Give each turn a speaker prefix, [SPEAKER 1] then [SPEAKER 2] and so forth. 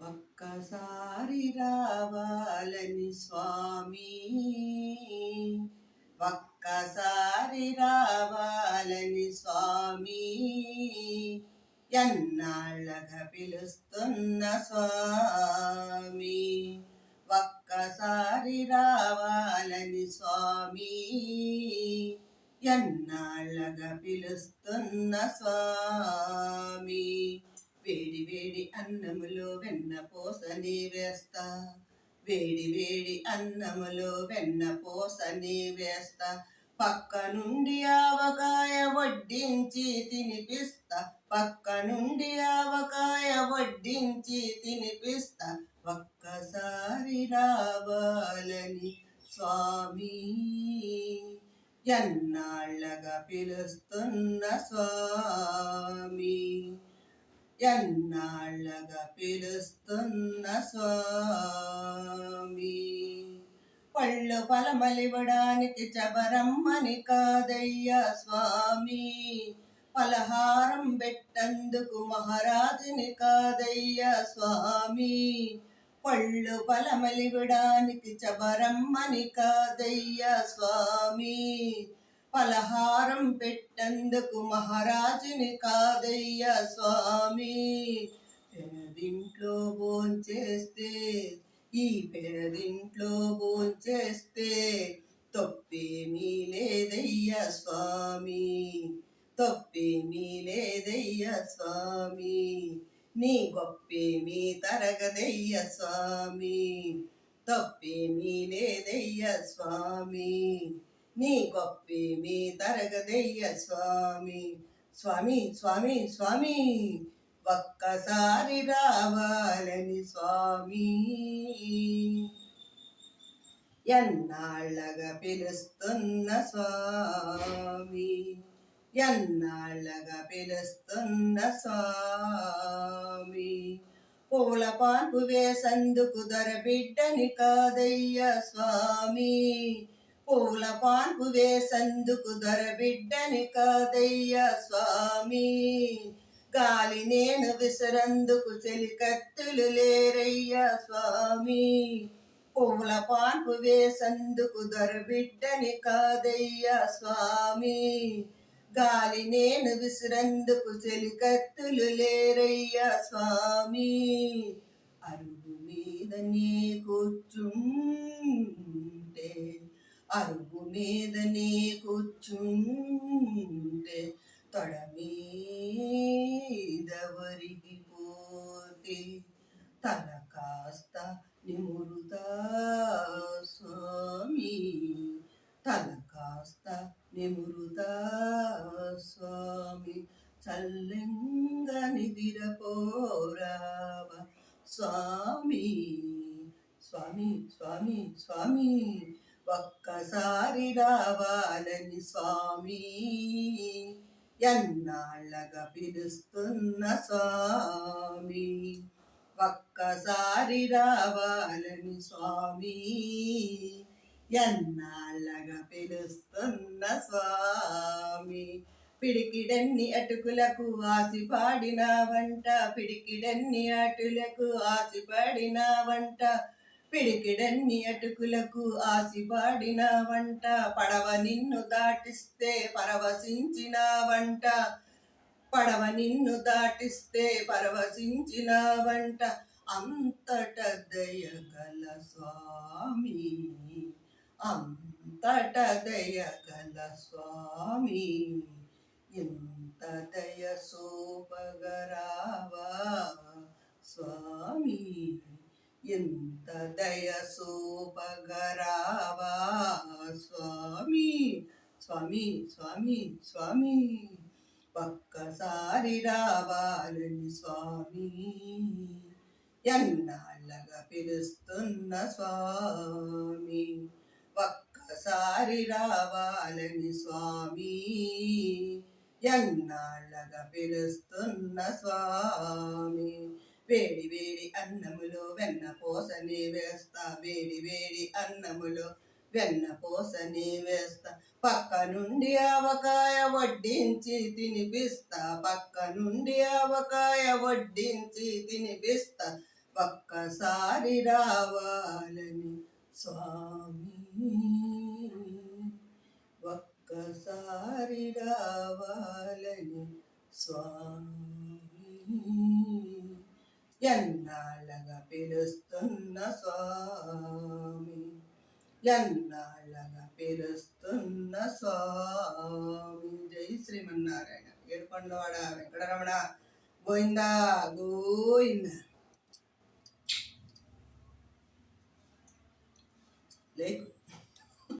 [SPEAKER 1] ఒక్కసారి రావాలని స్వామి, ఒక్కసారి రావాలని స్వామి, ఎన్నాళ్ళగా పిలుస్తున్న స్వామి. ఒక్కసారి రావాలని స్వామి, ఎన్నాళ్ళగా పిలుస్తున్న స్వామి. వేడి వేడి అన్నములో వెన్న పోసని వేస్తా, వేడి వేడి అన్నములో వెన్న పోసని వేస్తా, పక్క నుండి ఆవకాయ వడ్డించి తినిపిస్తా, పక్క నుండి ఆవకాయ వడ్డించి తినిపిస్తా. ఒక్కసారి రావాలని స్వామి, ఎన్నాళ్ళగా పిలుస్తున్న స్వామి, ఎన్నాళ్ళగా పిలుస్తున్న స్వామి. పళ్ళు పలమలివ్వడానికి చబరమ్మని కాదయ్యా స్వామి, పలహారం పెట్టందుకు మహారాజుని కాదయ్యా స్వామి. పళ్ళు పలమలివ్వడానికి చబరమ్మని కాదయ్యా స్వామి, పలహారం పెట్టందుకు మహారాజుని కాదయ్యా స్వామి. పేదింట్లో భోంచేస్తే, ఈ పేదింట్లో భోంచేస్తే తప్పేమీ లేదయ్యా స్వామి, తప్పేమీ లేదయ్యా స్వామి. నీ గొప్పేమీ తరగదయ్య స్వామి, తప్పేమీ లేదయ్య స్వామి. నీ గొప్పేమీ తరగదయ్య స్వామి. స్వామి స్వామి స్వామి, ఒక్కసారి రావాలని స్వామి, ఎన్నాళ్ళగా పిలుస్తున్న స్వామి, ఎన్నాళ్ళగా పిలుస్తున్న స్వామి. పూల పాన్పు వేసందుకు దొర బిడ్డని కాదయ్యా స్వామి, పూల పాన్పు వేసందుకు దొర బిడ్డని కాదయ్యా స్వామి. గాలి నేను విసరందుకు చెలికత్తులు లేరయ్యా స్వామి, పూల పాన్పు వేసందుకు దొర బిడ్డని కాదయ్యా స్వామి. గాలి నేను విసిరందుకు చెలికత్తులు లేరయ్యా స్వామి. అరుగు మీద నీ కూర్చుంటే, అరుగు మీద నీ కూర్చుంటే తొడ మీద ఒరిగిపోతే తల కాస్త నిమురుతా స్వామి, తల కాస్త నిమురుతా స్వామి. చల్లంగా నిదిరపోరావా స్వామి, స్వామి స్వామి స్వామి. ఒక్కసారి రావాలని స్వామి, ఎన్నాళ్ళగా పిలుస్తున్న స్వామి. ఒక్కసారి రావాలని స్వామి, ఎన్నాళ్ళగా పిలుస్తున్న స్వామి. పిడికిడన్ని అటుకులకు ఆశపడిన వంట, పిడికిడన్ని అటులకు ఆశపడిన వంట, పిడికిడన్ని అటుకులకు ఆశపడిన వంట. పడవ నిన్ను దాటిస్తే పరవశించిన వంట, పడవ నిన్ను దాటిస్తే పరవశించిన వంట. అంతట దయగల స్వామి, అంతట దయగల స్వామి. ఇంత దయ సోపగరావా స్వామి, ఇంత దయ సోపగరావా స్వామి, స్వామి స్వామి స్వామి. ఒక్కసారి రావాలని స్వామి, ఎన్నాళ్ళగా పిలుస్తున్న స్వామి. ఒక్కసారి రావాలని స్వామి, ఎన్నాళ్ళగా పిలుస్తున్న స్వామి. వేడి వేడి అన్నములో వెన్న పోసని వేస్తా, వేడి వేడి అన్నములో వెన్న పోసని వేస్తా, పక్క నుండి ఆవకాయ వడ్డించి తినిపిస్తా, పక్క నుండి ఆవకాయ వడ్డించి తినిపిస్తా. ఒక్కసారి రావాలని స్వామి, ఒక్కసారి రావాలని స్వామి, ఎన్నాళ్ళగా పిలుస్తున్న స్వామి, ఎన్నాళ్ళగా పిలుస్తున్న స్వామి. జై శ్రీమన్నారాయణ. ఏడుకొండలవాడ వెంకటరమణ గోవిందా గోవిందా. లేకు